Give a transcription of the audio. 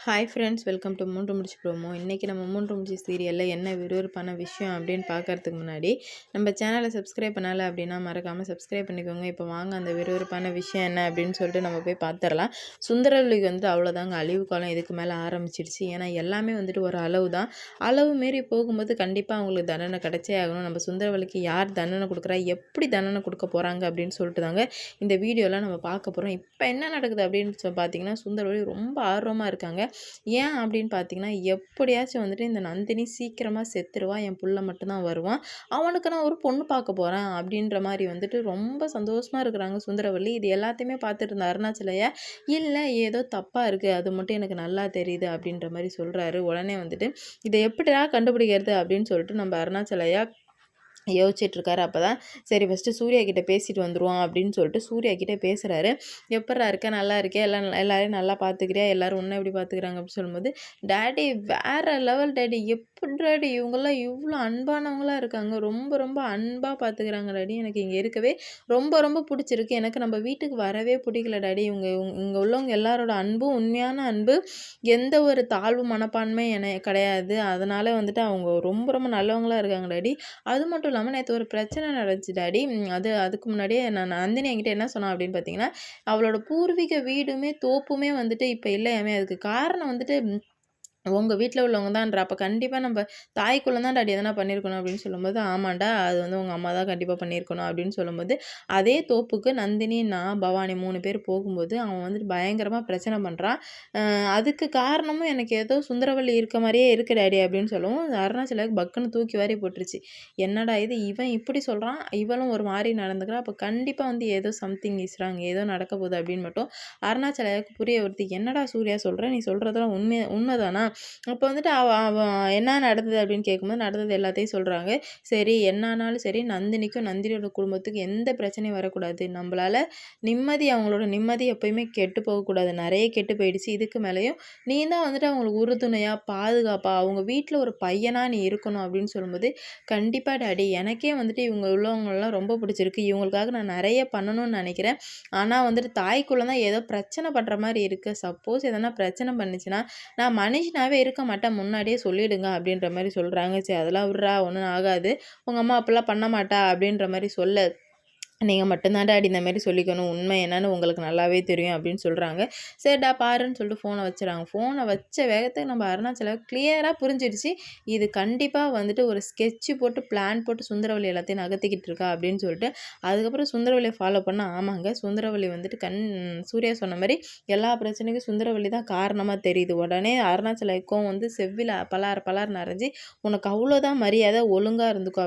Hi friends, welcome to மூன்று முடிச்சு promo. இன்றைக்கி நம்ம மூன்று முடிச்சு சீரியலில் என்ன விறுவிறுப்பான விஷயம் அப்படின்னு பார்க்கறதுக்கு முன்னாடி நம்ம சேனலை சப்ஸ்கிரைப் பண்ணலை அப்படின்னா மறக்காமல் சப்ஸ்கிரைப் பண்ணிக்கோங்க. இப்போ வாங்க அந்த விறுவிறுப்பான விஷயம் என்ன அப்படின்னு சொல்லிட்டு நம்ம போய் பார்த்துடலாம். சுந்தரவல்லிக்கு வந்துட்டு அவ்வளோதாங்க, அழிவு காலம் இதுக்கு மேலே ஆரம்பிச்சிடுச்சு. ஏன்னா எல்லாமே வந்துட்டு ஒரு அளவு தான். அளவு மீறி போகும்போது கண்டிப்பாக அவங்களுக்கு தண்டனை கிடைச்சே ஆகணும். நம்ம சுந்தரவல்லிக்கு யார் தண்டனை கொடுக்குறா, எப்படி தண்டனை கொடுக்க போகிறாங்க அப்படின்னு சொல்லிட்டு தாங்க இந்த வீடியோலாம் நம்ம பார்க்க போகிறோம். இப்போ என்ன நடக்குது அப்படின்னு பார்த்தீங்கன்னா, சுந்தரவல்லி ரொம்ப ஆர்வமாக இருக்காங்க. ஏன் அப்படின்னு பார்த்தீங்கன்னா, எப்படியாச்சும் வந்துட்டு இந்த நந்தினி சீக்கிரமாக செத்துருவா, என் புள்ள மட்டும்தான் வருவான், அவனுக்கு நான் ஒரு பொண்ணு பார்க்க போகிறேன் அப்படின்ற மாதிரி வந்துட்டு ரொம்ப சந்தோஷமாக இருக்கிறாங்க சுந்தரவல்லி. இது எல்லாத்தையுமே பார்த்துட்டு இருந்த அருணாச்சலையா, இல்லை ஏதோ தப்பாக இருக்குது, அது மட்டும் எனக்கு நல்லா தெரியுது அப்படின்ற மாதிரி சொல்கிறாரு. உடனே வந்துட்டு இதை எப்படிடா கண்டுபிடிக்கிறது அப்படின்னு சொல்லிட்டு நம்ம அருணாச்சலையா யோசிச்சுட்ருக்காரு. அப்போ தான் சரி ஃபஸ்ட்டு சூர்யா கிட்டே பேசிட்டு வந்துடுவோம் அப்படின்னு சொல்லிட்டு சூர்யா கிட்டே பேசுகிறாரு. எப்பட்றா இருக்க, நல்லா இருக்கே, எல்லாரையும் நல்லா பார்த்துக்கிறியா, எல்லோரும் ஒன்றை எப்படி பார்த்துக்கிறாங்க அப்படின்னு சொல்லும்போது, டேடி வேறு லெவல் டேடி, எப்படி டேடி இவங்கெல்லாம் இவ்வளோ அன்பானவங்களாக இருக்காங்க, ரொம்ப ரொம்ப அன்பாக பார்த்துக்கிறாங்க டேடி, எனக்கு இங்கே இருக்கவே ரொம்ப ரொம்ப பிடிச்சிருக்கு, எனக்கு நம்ம வீட்டுக்கு வரவே பிடிக்கல டேடி, இங்கே உள்ளவங்க எல்லாரோட அன்பும் உண்மையான அன்பு, எந்த ஒரு தாழ்வு மனப்பான்மை கிடையாது, அதனால் வந்துட்டு அவங்க ரொம்ப ரொம்ப நல்லவங்களாக இருக்காங்க டேடி. அது மட்டும் இல்லாமல் நேற்று ஒரு பிரச்சனை நடந்துச்சு டாடி. அதுக்கு முன்னாடியே நான் நந்தினி என்கிட்ட என்ன சொன்னா அப்படின்னு பார்த்தீங்கன்னா, அவளோட பூர்வீக வீடுமே தோப்புமே வந்துட்டு இப்போ இல்லையாமே. அதுக்கு காரணம் வந்துட்டு உங்கள் வீட்டில் உள்ளவங்க தான்ன்ற. அப்போ கண்டிப்பாக நம்ம தாய்க்குள்ள தான் டாடி எதனா பண்ணியிருக்கணும் அப்படின்னு சொல்லும்போது, ஆமாண்டா அது வந்து உங்கள் அம்மா தான் கண்டிப்பாக பண்ணியிருக்கணும் அப்படின்னு சொல்லும்போது, அதே தோப்புக்கு நந்தினி, நான், பவானி 3 பேர் போகும்போது அவன் வந்துட்டு பயங்கரமாக பிரச்சனை பண்ணுறான். அதுக்கு காரணமும் எனக்கு ஏதோ சுந்தரவல்லி இருக்க மாதிரியே இருக்கு டாடி அப்படின்னு சொல்லவும், அருணாச்சலாவுக்கு பக்குன்னு தூக்கி வாரி போட்டுருச்சு. என்னடா இது, இவன் இப்படி சொல்கிறான், இவளும் ஒரு மாதிரி நடந்துக்கிறா, அப்போ கண்டிப்பாக வந்து ஏதோ சம்திங் இஸ் ராங், ஏதோ நடக்க போகுது அப்படின்னு மட்டும் அருணாச்சலாவுக்கு புரிய வருது. என்னடா சூர்யா சொல்கிற, நீ சொல்கிறதெல்லாம் உண்மைதானா? அப்போ வந்துட்டு என்ன நடந்தது அப்படின்னு கேட்கும்போது நடந்தது எல்லாத்தையும் சொல்கிறாங்க. சரி என்னானாலும் சரி, நந்தினிக்கும் நந்தினியோட குடும்பத்துக்கு எந்த பிரச்சனையும் வரக்கூடாது, நம்மளால் அவங்களோட நிம்மதி எப்பயுமே கெட்டு போகக்கூடாது, நிறைய கெட்டு போயிடுச்சு, இதுக்கு மேலேயும் நீ தான் வந்துட்டு அவங்களுக்கு உறுதுணையாக பாதுகாப்பாக அவங்க வீட்டில் ஒரு பையனாக நீ இருக்கணும் அப்படின்னு சொல்லும்போது, கண்டிப்பாக டாடி எனக்கே வந்துட்டு இவங்க உள்ளவங்களெலாம் ரொம்ப பிடிச்சிருக்கு, இவங்களுக்காக நான் நிறைய பண்ணணும்னு நினைக்கிறேன், ஆனால் வந்துட்டு தாய்க்குள்ளே தான் ஏதோ பிரச்சனை பண்ணுற மாதிரி இருக்குது, சப்போஸ் எதனா பிரச்சனை பண்ணுச்சுன்னா நான் மனுஷனாவே இருக்க மாட்டேன், முன்னாடியே சொல்லிடுங்க அப்படின்ற மாதிரி சொல்கிறாங்க. சரி அதெல்லாம் விட்றா, ஒன்றும் ஆகாது, உங்கள் அம்மா அப்போல்லாம் பண்ண மாட்டா அப்படின்ற மாதிரி சொல்ல, நீங்கள் மட்டும்தான் டாடி இந்த மாதிரி சொல்லிக்கணும், உண்மை என்னன்னு உங்களுக்கு நல்லாவே தெரியும் அப்படின்னு சொல்கிறாங்க. சரிடா பாருன்னு சொல்லிட்டு ஃபோனை வச்சுறாங்க. ஃபோனை வச்ச வேகத்துக்கு நம்ம அருணாச்சலம் கிளியராக புரிஞ்சிடுச்சு, இது கண்டிப்பாக வந்துட்டு ஒரு ஸ்கெட்சு போட்டு பிளான் போட்டு சுந்தரவல்லி எல்லாத்தையும் நகர்த்திக்கிட்டு இருக்கா அப்படின்னு சொல்லிட்டு, அதுக்கப்புறம் சுந்தரவல்லியை ஃபாலோ பண்ண, ஆமாங்க சுந்தரவல்லி வந்துட்டு சூர்யா சொன்ன மாதிரி எல்லா பிரச்சனைக்கும் சுந்தரவல்லி தான் காரணமாக தெரியுது. உடனே அருணாச்சலம் வந்து செவ்வில பலார் பலார் நரைஞ்சி, உனக்கு அவ்வளோதான் மரியாதை, ஒழுங்காக இருந்துக்கோ